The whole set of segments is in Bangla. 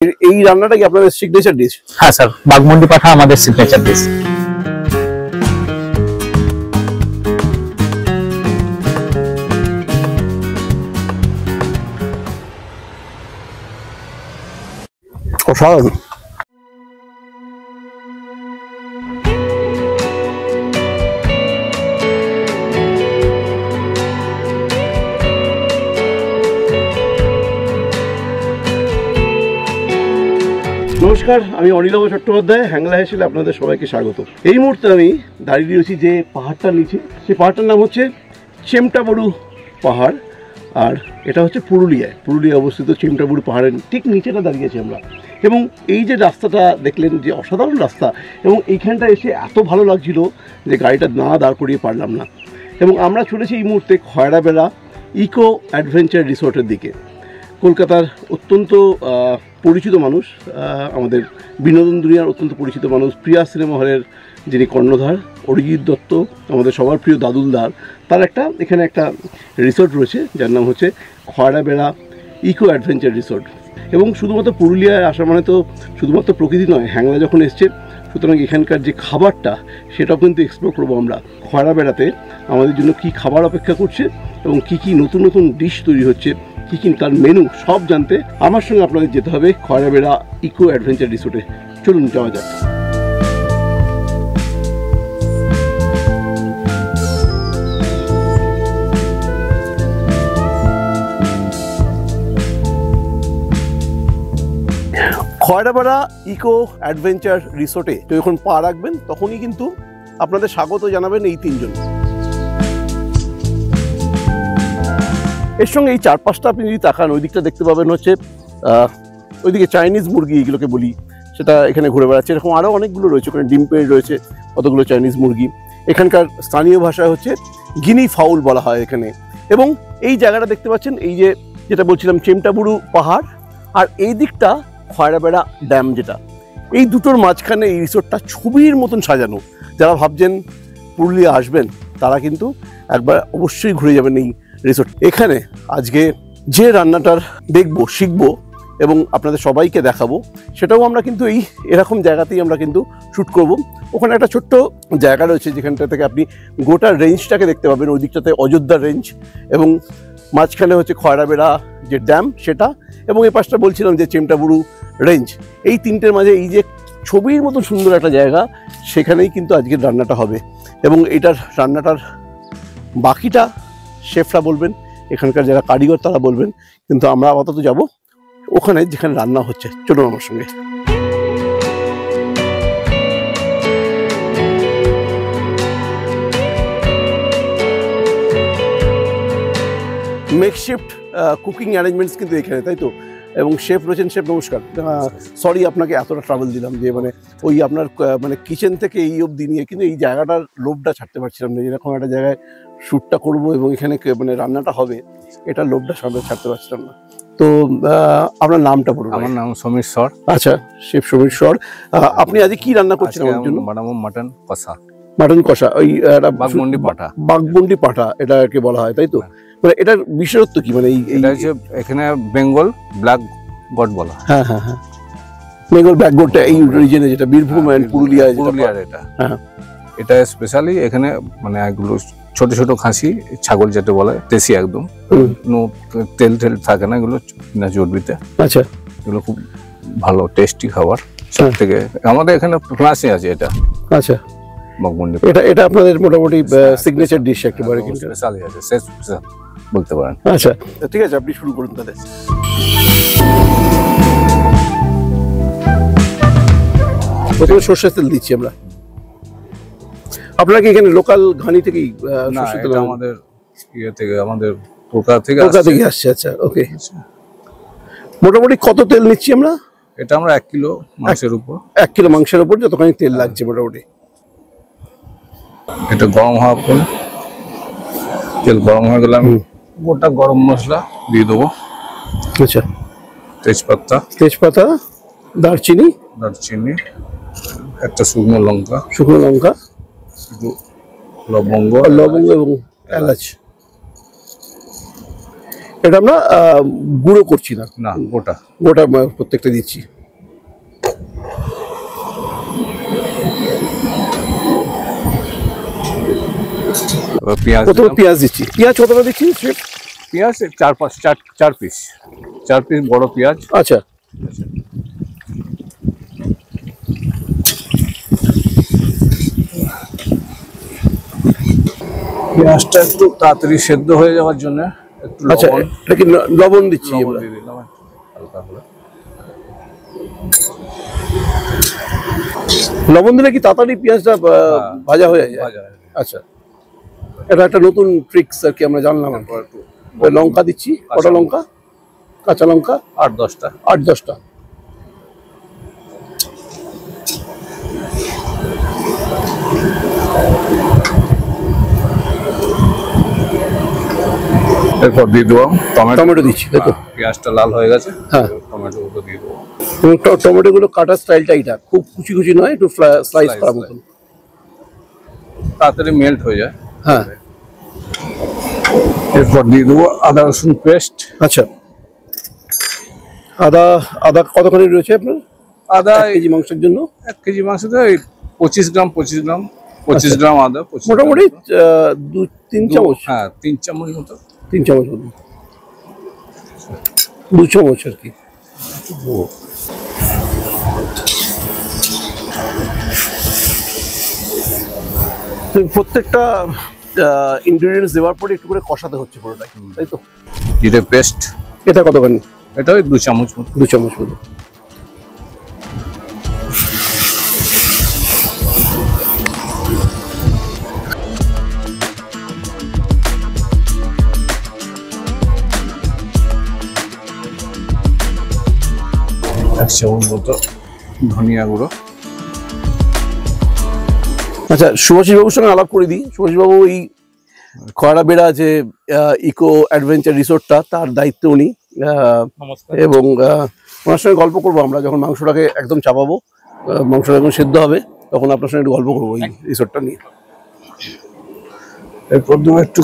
এই রান্নাটা কি আপনাদের সিগনেচার ডিশ? হ্যাঁ স্যার, বাঘমুন্ডি পাঠা আমাদের সিগনেচার ডিশ। অসাধারণ। নমস্কার, আমি অনিলভ চট্টোপাধ্যায়, হ্যাংলা হেসেলে আপনাদের সবাইকে স্বাগত। এই মুহূর্তে আমি দাঁড়িয়ে রয়েছি যে পাহাড়টার নিচে, সেই পাহাড়টার নাম হচ্ছে চেমটাবুরু পাহাড়, আর এটা হচ্ছে পুরুলিয়ায় অবস্থিত চেমটাবুরু পাহাড়ের ঠিক নিচেটা দাঁড়িয়েছি আমরা। এবং এই যে রাস্তাটা দেখলেন, যে অসাধারণ রাস্তা, এবং এইখানটা এসে এত ভালো লাগছিল যে গাড়িটা না দাঁড় করিয়ে পারলাম না। এবং আমরা চলেছি এই মুহূর্তে খয়রাবেড়া ইকো অ্যাডভেঞ্চার রিসোর্টের দিকে। কলকাতার অত্যন্ত পরিচিত মানুষ, আমাদের বিনোদন দুনিয়ার অত্যন্ত পরিচিত মানুষ, প্রিয়া সিনেমা হলের যিনি কর্ণধার অরিজিৎ দত্ত, আমাদের সবার প্রিয় দাদুলদার, তার এখানে একটা রিসোর্ট রয়েছে যার নাম হচ্ছে খয়রাবেড়া ইকো অ্যাডভেঞ্চার রিসোর্ট। এবং শুধুমাত্র পুরুলিয়ায় আসা মানে তো শুধুমাত্র প্রকৃতি নয়, হ্যাংলা যখন এসছে, সুতরাং এখানকার যে খাবারটা সেটাও কিন্তু এক্সপ্লোর করবো আমরা। খয়রাবেড়াতে আমাদের জন্য কী খাবার অপেক্ষা করছে এবং কী কী নতুন নতুন ডিশ তৈরি হচ্ছে, কী কী তার মেনু, সব জানতে আমার সঙ্গে আপনাদের যেতে হবে খয়রাবেড়া ইকো অ্যাডভেঞ্চার রিসোর্টে। চলুন যাওয়া যাক। খয়রাবেড়া ইকো অ্যাডভেঞ্চার রিসোর্টে যখন পা রাখবেন তখনই কিন্তু আপনাদের স্বাগত জানাবেন এই তিনজন। এর সঙ্গে এই চারপাশটা আপনি যদি তাকান, ওই দিকটা দেখতে পাবেন হচ্ছে ওইদিকে চাইনিজ মুরগি, এগুলোকে বলি, সেটা এখানে ঘুরে বেড়াচ্ছে। এরকম আরও অনেকগুলো রয়েছে, ওখানে ডিম পেড় রয়েছে, কতগুলো চাইনিজ মুরগি। এখানকার স্থানীয় ভাষায় হচ্ছে গিনি ফাউল বলা হয় এখানে। এবং এই জায়গাটা দেখতে পাচ্ছেন, এই যে যেটা বলছিলাম চেমটাবুরু পাহাড়, আর এই দিকটা খয়রাবেড়া ড্যাম, যেটা এই দুটোর মাঝখানে এই রিসোর্টটা ছবির মতন সাজানো। যারা ভাবছেন পুরুলিয়া আসবেন তারা কিন্তু একবার অবশ্যই ঘুরে যাবেন এই রিসোর্ট। এখানে আজকে যে রান্নাটার দেখবো, শিখবো এবং আপনাদের সবাইকে দেখাবো, সেটাও আমরা কিন্তু এরকম জায়গাতেই আমরা কিন্তু শ্যুট করব। ওখানে একটা ছোট্ট জায়গা রয়েছে যেখানটা থেকে আপনি গোটা রেঞ্জটাকে দেখতে পাবেন। ওই দিকটাতে অযোধ্যা রেঞ্জ এবং মাঝখানে হচ্ছে খয়রাবেড়া যে ড্যাম সেটা, এবং এই পাশটা বলছিলাম যে চেমটাবুরু রেঞ্জ। এই তিনটের মাঝে এই যে ছবির মতো সুন্দর একটা জায়গা, সেখানেই কিন্তু আজকের রান্নাটা হবে। এবং এটার রান্নাটার বাকিটা শেফরা বলবেন, এখানকার যারা কারিগর তারা বলবেন, কিন্তু আমরা আপাতত যাব ওখানে যেখানে রান্না হচ্ছে। চলুন আমার সঙ্গে। মেকশিফট কুকিং অ্যারেঞ্জমেন্টস কিন্তু এখানে, তাই তো? এবং শেফ রয়েছেন। শেফ নমস্কার, সরি আপনাকে এতটা ট্রাভেল দিলাম, যে মানে ওই আপনার মানে কিচেন থেকে এই অবধি নিয়ে, কিন্তু এই জায়গাটার লোভটা ছাড়তে পারছিলাম না। এরকম একটা জায়গায় শ্যুটটা করবো এবং এখানে মানে রান্নাটা হবে, এটার লোভটা ছাড়তে পারছিলাম না। তো আপনার নামটা বলুন। আমার নাম সমীর স্বর। আচ্ছা, শেফ সমীর স্বর। আপনি আজকে কি রান্না করছেন আমার জন্য? বানাবো মাটন কষা। মাটন কষা, ওই বাঘমুন্ডি পাঠা। বাঘমুন্ডি পাঠা এটাকে বলা হয়, তাই তো? মানে এটার বিশেষত্ব কি? মানে এখানে বেঙ্গল ব্ল্যাক গড বলা। হ্যাঁ হ্যাঁ হ্যাঁ, বেঙ্গল ব্ল্যাক গডটা এই রিজনে, যেটা বীরভূম এন্ড পুরুলিয়ার এটা। হ্যাঁ, এটা স্পেশালি এখানে মানে এগুলো ছোট ছোট খাসি, ছাগল যেটা বলে দেশি একদম, তেল থাকে না, এগুলো না চর্বিতে। আচ্ছা, এগুলো খুব ভালো টেস্টি খাবার। সব থেকে আমাদের এখানে ক্লাসে আছে এটা। আচ্ছা, বাঘমুন্ডি এটা আপনাদের মোটামুটি সিগনেচার ডিশ একেবারে, কিন্তু স্পেশালি আছে, স্পেশাল বলতে পারেন। আচ্ছা ঠিক আছে, আপনি শুরু করুন তাহলে। প্রথমে সর্ষের তেল দিচ্ছি আমরা। আপনারা কি এখানে লোকাল ঘানি থেকেই সর্ষের তেল? আমাদের ইয়ে থেকে, আমাদের পোকা থেকে আসছে। আচ্ছা, ওকে। মোটামুটি কত তেল নিচ্ছি আমরা? এটা আমরা 1 কিলো মাংসের উপর, 1 কিলো মাংসের উপর যতখানি তেল লাগছে মোটামুটি। এটা গরম হওয়ার পর, তেল গরম হয়ে গেলে আমি গোটা গরম মশলা দিয়ে দেবো। আচ্ছা, তেজপাতা, দারচিনি, একটা শুকনো লঙ্কা, লবঙ্গ এবং এলাচ। এটা আমরা গুঁড়ো করছি না, না গোটা গোটা প্রত্যেকটা দিচ্ছি। পেঁয়াজ প্রথমে পেঁয়াজ দিচ্ছি। পেঁয়াজ কতটা দিচ্ছি? পেঁয়াজ 4 পিস বড় পেঁয়াজ। আচ্ছা, পেঁয়াজটা একটু তাড়াতাড়ি সেদ্ধ হয়ে যাওয়ার জন্য একটু আচ্ছা, এটা কি লবণ দিচ্ছি? লবণ দিয়ে দিলাম হালকা করে। লবণ দিলে কি তাড়াতাড়ি পেঁয়াজটা ভাজা হয়ে যায়? আচ্ছা, এটা একটা নতুন ট্রিক্স আর কি, আমরা জানলাম। লঙ্কা দিচ্ছি, কটা লঙ্কা? কাঁচা লঙ্কা 8-10টা। 8-10টা। এরপর দিয়ে দেবো টমেটো দিচ্ছি, দেখো পেঁয়াজটা লাল হয়ে গেছে। হ্যাঁ, টমেটো গুলো দিয়ে দেবো। টমেটো গুলো কাটার স্টাইলটা এটা খুব কুচি কুচি নয়, একটু স্লাইস করার মতন, তাড়াতাড়ি মেল্ট হয়ে যায়। হ্যাঁ। এরপর দিয়ে দেবো আদা রসুন পেস্ট। আচ্ছা, আদা কতখানি রয়েছে আপনার? আদা 1 কেজি মাংসের জন্য? 1 কেজি মাংসতে 25 গ্রাম আদা। মোটামুটি 2-3 চামচ। হ্যাঁ, 3 চামচ মতো। 3 চামচ মতো, 2 চামচ আর কি। প্রত্যেকটা ইনগ্রেডিয়েন্টস দেওয়ার পরে একটু করে কষাতে হচ্ছে পুরোটাই, তাই তো? জিরে পেস্ট এটা কতখানি? এটা ওই 2 চামচ মতো। 2 চামচ মতো। এক চামচ মতো ধনিয়া গুঁড়ো। আচ্ছা, সুভাষিস বাবুর সঙ্গে আলাপ করে দিই। সুভাষিস বাবু এই খয়রাবেড়া যে ইকো অ্যাডভেঞ্চার রিসোর্টটা, তার দায়িত্ব উনি, এবং ওনার সঙ্গে গল্প করবো আমরা যখন মাংসটাকে একদম চাপাবো, মাংসটা যখন সেদ্ধ হবে তখন আপনার সঙ্গে একটু গল্প করবো এই রিসোর্টটা নিয়ে। এরপর দেবো একটু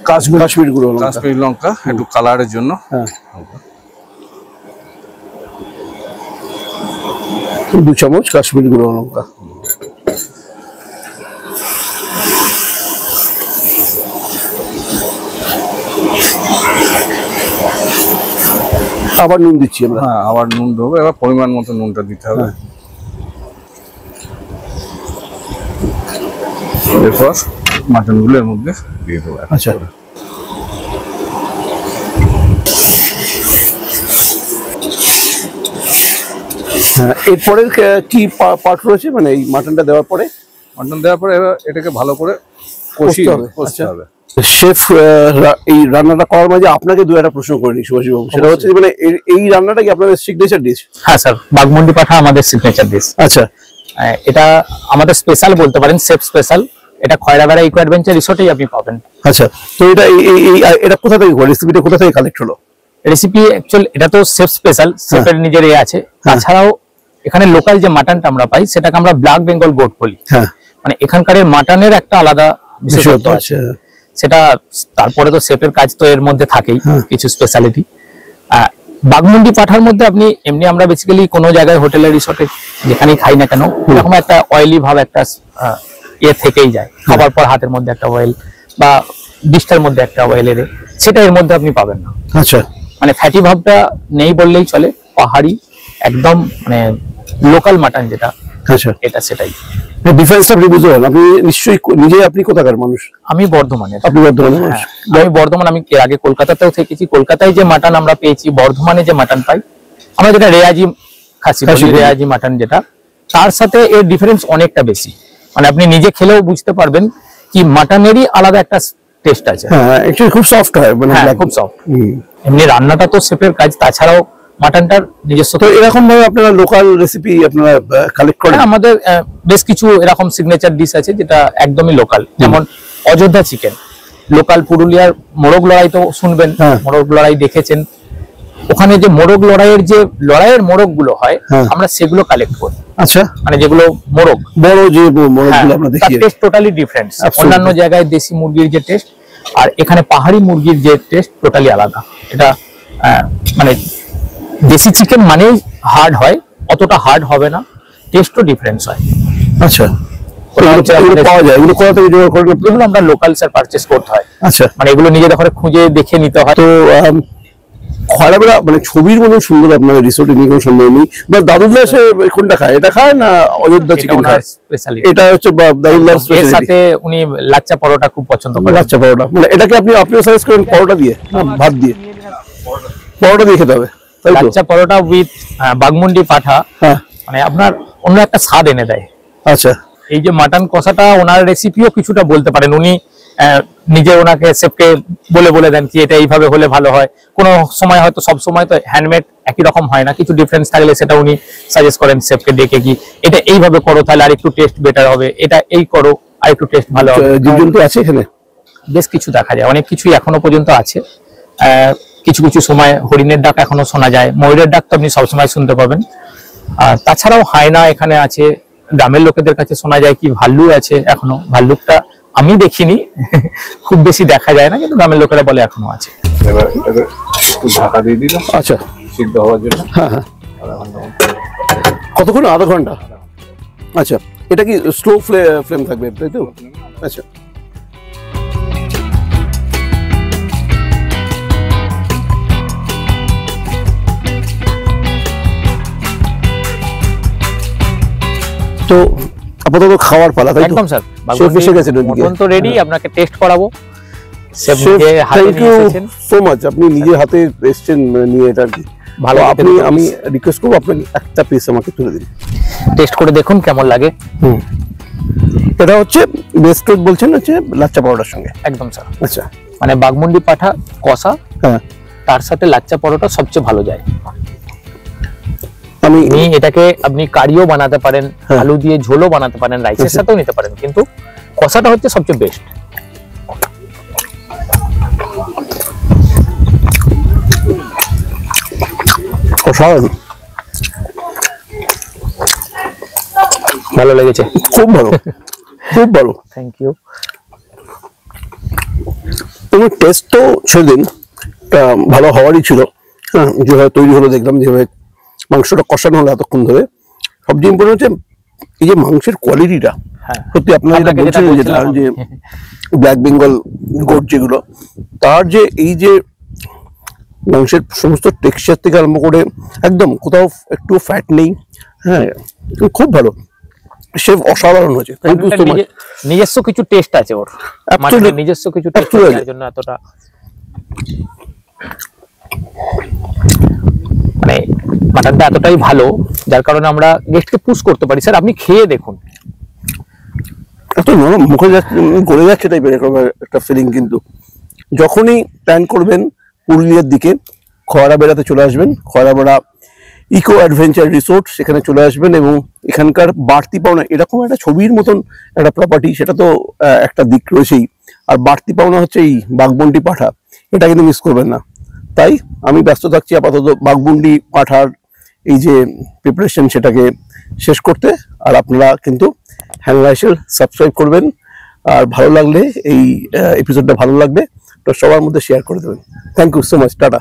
কাশ্মীর গুঁড়ো লঙ্কা। কাশ্মীরি লঙ্কা একটু কালারের জন্য। হ্যাঁ, 2 চামচ কাশ্মীরি গুঁড়ো লঙ্কা। আবার নুন দিচ্ছি আমরা। হ্যাঁ, আবার নুন দেবো। এবার পরিমাণ মতো নুনটা দিতে হবে। এরপর মাটন গুলো এর মধ্যে দিয়ে দেবো। আচ্ছা, হ্যাঁ, এরপরের কি পার্ট রয়েছে, মানে এই মাটনটা দেওয়ার পরে? মাটন দেওয়ার পরে এবার এটাকে ভালো করে কষিয়ে কষতে হবে। শেফ, এই রান্নাটা করার মাঝে আপনাকে দু একটা প্রশ্ন করে নিই সুভাষিস বাবু। সেটা হচ্ছে মানে এই রান্নাটা কি আপনাদের সিগনেচার ডিশ? হ্যাঁ স্যার, বাঘমুন্ডি পাঠা আমাদের সিগনেচার ডিশ। আচ্ছা, এটা আমাদের স্পেশাল বলতে পারেন, শেফ স্পেশাল। এটা খয়রাবেড়া ইকো অ্যাডভেঞ্চার রিসোর্টেই আপনি পাবেন। আচ্ছা, তো এটা কোথা থেকে, রেসিপিটা কোথা থেকে কালেক্ট হলো? রেসিপি অ্যাকচুয়ালি এটা তো শেফ স্পেশাল, শেফের নিজের আছে। তাছাড়াও এখানে লোকাল যে মাটনটা আমরা পাই সেটাকে আমরা ব্ল্যাক বেঙ্গল গোট বলি। হ্যাঁ, মানে এখানকার মাটনের একটা আলাদা বিশেষত্ব আছে। সেটা তারপরে তো শেফের কাজ তো এর মধ্যে থাকেই কিছু স্পেশালিটি। বাঘমুন্ডি পাঠার মধ্যে আপনি এমনি আমরা বেসিক্যালি কোনো জায়গায় হোটেলে রিসোর্টে যেখানেই খাই না কেন, এরকম একটা অয়েলি ভাব একটা থেকেই যায়। খাবার পর হাতের মধ্যে একটা অয়েল বা ডিশটার মধ্যে একটা অয়েলের, সেটা এর মধ্যে আপনি পাবেন না। আচ্ছা, মানে ফ্যাটি ভাবটা নেই বললেই চলে। পাহাড়ি একদম মানে লোকাল মাটন যেটা, আচ্ছা, এটা সেটাই। ডিফারেন্সটা আপনি বুঝতে পারেন? আপনি নিশ্চয়ই আপনি কোথাকার মানুষ? আমি বর্ধমানের। আপনি বর্ধমানের মানুষ? আমি বর্ধমান, আমি এর আগে কলকাতাতেও থেকেছি। কলকাতায় যে মাটন আমরা পেয়েছি, বর্ধমানে যে মাটন পাই আমরা, যেটা রেয়াজি খাসি বলি, রেয়াজি মাটন যেটা, তার সাথে এর ডিফারেন্স অনেকটা বেশি। মানে আপনি নিজে খেলেও বুঝতে পারবেন কি মাটনেরই আলাদা একটা টেস্ট আছে। হ্যাঁ, অ্যাকচুয়ালি খুব সফট হয়, মানে খুব সফট। এমনি রান্নাটা তো শেফের কাজ, তাছাড়াও মাটনটার নিজস্ব। তো এরকম ভাবে আপনারা লোকাল রেসিপি আপনারা কালেক্ট করেন? আমাদের বেশ কিছু এরকম সিগনেচার ডিশ আছে যেটা একদমই লোকাল, যেমন অযোধ্যা চিকেন। লোকাল পুরুলিয়ার মোরগ লড়াই তো শুনবেন, মোরগ লড়াই দেখেছেন। ওখানে যে মোরগ লড়াইয়ের মোরগ গুলো হয়, আমরা সেগুলো কালেক্ট করি। আচ্ছা, মানে যেগুলো মোরগ, বড় যে মোরগগুলো আমরা দেখি, টেস্ট টোটালি ডিফারেন্ট। অন্যান্য জায়গায় দেশি মুরগির যে টেস্ট, আর এখানে পাহাড়ি মুরগির যে টেস্ট টোটালি আলাদা। এটা মানে দেশি চিকেন মানেই হার্ড হয়, অতটা হার্ড হবে না, টেস্টও ডিফারেন্স হয়। আচ্ছা, পাওয়া যায় এগুলো কোথা থেকে জোগাড় করেন? এগুলো আমরা লোকাল স্যার পারচেস করতে হয়। আচ্ছা, মানে এগুলো নিজেদের ঘরে খুঁজে দেখে নিতে হয়। তো খয়রাবেড়া মানে ছবির মতো সুন্দর আপনার রিসোর্টে নিয়ে কোনো সম্ভব নেই। বা দাদুল্লাহ সে কোনটা খায়, এটা খায় না অযোধ্যা চিকেন খায়? স্পেশালিটি এটা হচ্ছে দাদুল্লাহর এর স্পেশালিটি। সাথে উনি লাচ্চা পরোটা খুব পছন্দ করেন। লাচ্চা পরোটা মানে এটাকে আপনিও সাজেস্ট করেন পরোটা দিয়ে না ভাত দিয়ে? পরোটা দিয়ে খেতে হবে তাই তো? লাচ্চা পরোটা উইথ বাগমুন্ডি পাঠা হ্যাঁ, মানে আপনার অন্য একটা স্বাদ এনে দেয়। আচ্ছা, এই যে মাটন কষাটা, ওনার রেসিপিও কিছুটা বলতে পারেন উনি, নিজে ওনাকে শেফকে বলে দেন কি এটা এইভাবে হলে ভালো হয়। কোনো সময় হয়তো, সব সময় তো হ্যান্ডমেড একই রকম হয় না, কিছু ডিফারেন্স থাকলে সেটা উনি সাজেস্ট করেন শেফকে ডেকে কি এটা এইভাবে করো তাহলে আর একটু টেস্ট বেটার হবে, এটা এই করো আর একটু টেস্ট ভালো হবে। জীবজন্তু আছে এখানে? বেশ কিছু দেখা যায়, অনেক কিছুই এখনো পর্যন্ত আছে। কিছু কিছু সময় হরিণের ডাক এখনো শোনা যায়, ময়ূরের ডাক তো আপনি সবসময় শুনতে পাবেন। আর তাছাড়াও হায়না এখানে আছে, গ্রামের লোকেদের কাছে শোনা যায় কি ভাল্লুক আছে এখনো। ভাল্লুকটা আমি দেখিনি, খুব বেশি দেখা যায় না, কিন্তু গ্রামের লোকেরা বলে এখনো আছে। এবার এটাকে একটু ঢাকা দিয়ে দিলাম আচ্ছা, সিদ্ধ হওয়ার জন্য। হ্যাঁ হ্যাঁ, কতক্ষণ? আধা ঘন্টা? আচ্ছা, এটা কি স্লো ফ্লেম থাকবে তাই তো? আচ্ছা, তো আপাতত খাওয়ার পালা তাই তো? একদম স্যার, শেফ এসে গেছেন ওদিকে। মটন তো রেডি, আপনাকে টেস্ট করাবো। শেফ শেফ, নিজে হাতে থ্যাংক নিয়ে ইউ এসেছেন। সো মাচ, আপনি নিজের হাতে এসেছেন নিয়ে এটা আর কি। ভালো, আপনি, আমি রিকোয়েস্ট করবো আপনি একটা পিস আমাকে তুলে দিন। টেস্ট করে দেখুন কেমন লাগে। এটা হচ্ছে বেস্ট বলছেন হচ্ছে লাচ্চা পরোটার সঙ্গে? একদম স্যার, আচ্ছা, মানে বাগমুন্ডি পাঠা কষা, হ্যাঁ, তার সাথে লাচ্চা পরোটা সবচেয়ে ভালো যায়। আমি এটাকে আপনি কারিও বানাতে পারেন, হ্যাঁ। আলু দিয়ে ঝোলও বানাতে পারেন, রাইসের আচ্ছা। সাথেও নিতে পারেন, কিন্তু কষাটা হচ্ছে সবচেয়ে বেস্ট। অসাধারণ, ভালো লেগেছে, খুব ভালো, খুব ভালো। Thank you. তোমার টেস্ট তো ছেড়ে দিন, ভালো হওয়ারই ছিল। হ্যাঁ, যেভাবে তৈরি হলো দেখলাম, যেভাবে মাংসটা কষানো হলো এতক্ষণ ধরে, সবচেয়ে ইম্পর্টেন্ট হচ্ছে এই যে মাংসের কোয়ালিটিটা। হ্যাঁ, সত্যি আপনারা যেটা আপনাকে যেটা বলছিলেন যেটা বলছিলাম যে ব্ল্যাক বেঙ্গল গোট যেগুলো, তার যে এই যে মাংসের সমস্ত টেক্সচার থেকে আরম্ভ করে একদম কোথাও একটু ফ্যাট নেই। হ্যাঁ, খুব ভালো। শেফ অসাধারণ হয়েছে, থ্যাংক ইউ সো মাচ। নিজস্ব কিছু টেস্ট আছে ওর, Absolutely. নিজস্ব কিছু টেস্ট Absolutely. এর জন্য এতটা, মানে মাটনটা এতটাই ভালো যার কারণে আমরা গেস্টকে পুশ করতে পারি। স্যার আপনি খেয়ে দেখুন, এত নরম, মুখে যাচ্ছে, গলে যাচ্ছে টাইপের একটা ফিলিং। কিন্তু যখনই প্ল্যান করবেন পুরুলিয়ার দিকে, খয়রা বেড়াতে চলে আসবেন। খয়রা বেড়া ইকো অ্যাডভেঞ্চার রিসোর্ট, সেখানে চলে আসবেন এবং এখানকার বাড়তি পাওনা, এরকম একটা ছবির মতন একটা প্রপার্টি, সেটা তো একটা দিক রয়েছেই, আর বাড়তি পাওনা হচ্ছে এই বাঘমুন্ডি পাঠা, এটা কিন্তু মিস করবেন না। তাই আমি ব্যস্ত থাকছি আপাতত বাঘমুন্ডি পাঠার এই যে প্রিপারেশন সেটাকে শেষ করতে। আর আপনারা কিন্তু হ্যান্ডলাইসেল সাবস্ক্রাইব করবেন, আর ভালো লাগলে এই এপিসোডটা ভালো লাগবে তো সবার মধ্যে শেয়ার করে দেবেন। Thank you so much, tata.